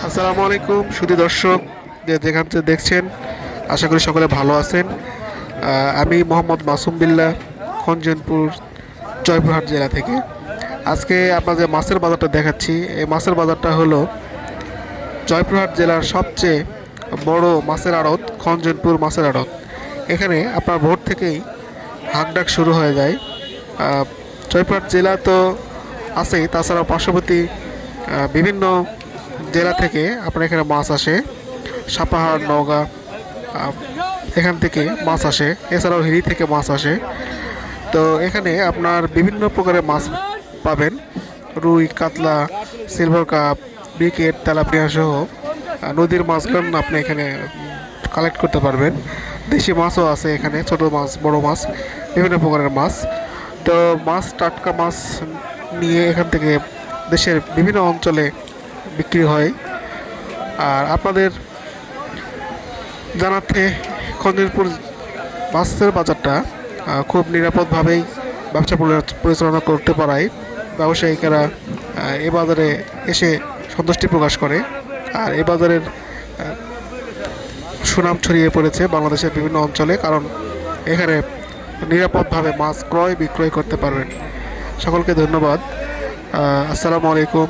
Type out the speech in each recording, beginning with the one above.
আসসালামু আলাইকুম সুধী দর্শক, যেখান থেকে দেখছেন আশা করি সকলে ভালো আছেন। আমি মোহাম্মদ মাসুম বিল্লাহ, খঞ্জনপুর জয়পুরহাট জেলা থেকে। আজকে আপনাদের মাছের বাজারটা দেখাচ্ছি। এই মাছের বাজারটা হলো জয়পুরহাট জেলার সবচেয়ে বড় মাছের আড়ত, খঞ্জনপুর মাছের আড়ত। এখানে আপনার ভোর থেকেই হাঁকডাক শুরু হয়ে যায়। জয়পুরহাট জেলা তো আছেই, তাছাড়া পার্শ্ববর্তী বিভিন্ন জেলা থেকে আপনার এখানে মাছ আসে। সাপাহার, নওগাঁ, এখান থেকে মাছ আসে, এছাড়াও হিরি থেকে মাছ আসে। তো এখানে আপনার বিভিন্ন প্রকারের মাছ পাবেন, রুই, কাতলা, সিলভার কাপ, ব্রিকেট, তেলাপিয়া সহ নদীর মাছগুলো আপনি এখানে কালেক্ট করতে পারবেন। দেশি মাছও আছে এখানে, ছোট মাছ, বড় মাছ, বিভিন্ন প্রকারের মাছ। তো মাছ, টাটকা মাছ নিয়ে এখান থেকে দেশের বিভিন্ন অঞ্চলে বিক্রি হয়। আর আপনাদের জানাতে খঞ্জনপুর মাছের বাজারটা খুব নিরাপদভাবেই ব্যবসা পরিচালনা করতে পারায় ব্যবসায়িকেরা এ বাজারে এসে সন্তুষ্টি প্রকাশ করে। আর এ বাজারের সুনাম ছড়িয়ে পড়েছে বাংলাদেশের বিভিন্ন অঞ্চলে, কারণ এখানে নিরাপদভাবে মাছ ক্রয় বিক্রয় করতে পারবেন। সকলকে ধন্যবাদ। আসসালামু আলাইকুম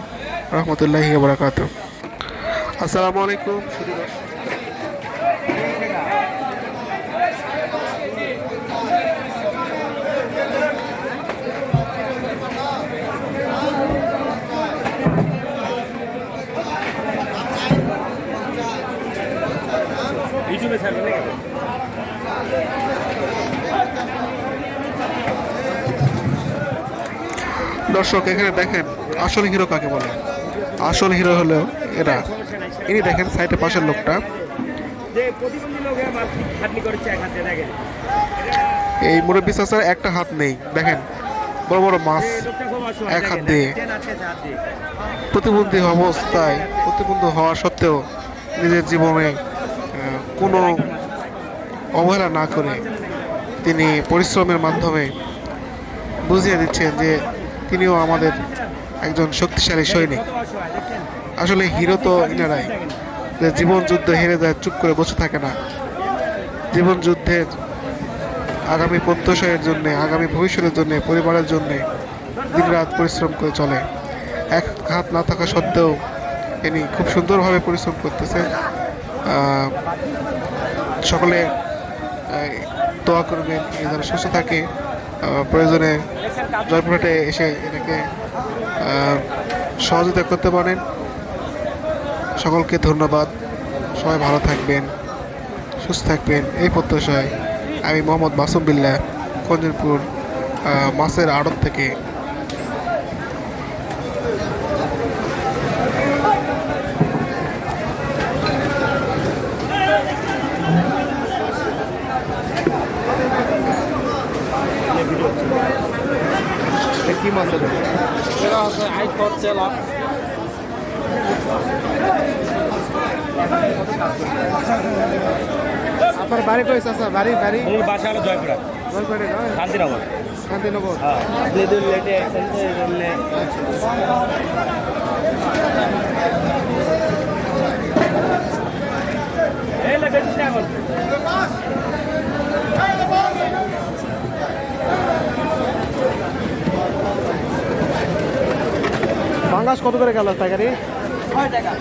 রহমতুল্লাহি ওয়া বারাকাতুহু। আসসালামু আলাইকুম। ইউটিউবে ছাড়বেন নাকি? দর্শক, এখানে দেখেন আসল হিরো কাকে বলে। আসল হিরো হলো এরা। ইনি দেখেন সাইডে পাশের লোকটা, যে প্রতিবন্ধী লোক মাছ খাটনি করছে এক হাতে, দেখেন এই মুরব্বী চাচার একটা হাত নেই, দেখেন বড় বড় মাছ এক হাত দিয়ে। প্রতিবন্ধী অবস্থায়, প্রতিবন্ধী হওয়া সত্ত্বেও নিজের জীবনে কোনো অবহেলা না করে তিনি পরিশ্রমের মাধ্যমে বুঝিয়ে দিচ্ছেন যে তিনিও আমাদের একজন শক্তিশালী সৈনিক। আসলে হিরো তো ইনারাই, যে জীবন যুদ্ধে হেরে যায়, চুপ করে বসে থাকে না। জীবন যুদ্ধের আগামী প্রত্যয়ের জন্যে, আগামী ভবিষ্যতের জন্যে, পরিবারের জন্যে দিনরাত পরিশ্রম করে চলে। এক হাত না থাকা সত্ত্বেও ইনি খুব সুন্দরভাবে পরিশ্রম করতেছেন। সকলে দোয়া করবেন এ যেন সুস্থ থাকে। প্রয়োজনে জয়পুরহাটে এসে এটাকে সহযোগিতা করতে পারেন। সকলকে ধন্যবাদ। সবাই ভালো থাকবেন, সুস্থ থাকবেন এই প্রত্যাশায় আমি মোহাম্মদ মাসুম বিল্লাহ, খঞ্জনপুর মাছের আড়ত থেকে। কি মাছ এটা? এটা হচ্ছে আইফোন চেলা। আপনার বাড়ি কই চাচা? বাড়ি বাড়ি ওর বাসা হলো জয়পুরহাট, জলপাইগুড়ি নয়, শান্তিনগর। শান্তিনগর। হ্যাঁ, আপনি দূর লেটে আসছেন তো এই জন্যে। এই লাগাচ্ছি এখন। বাংলাদেশ কত করে গেল টাকারি? 6 টাকা।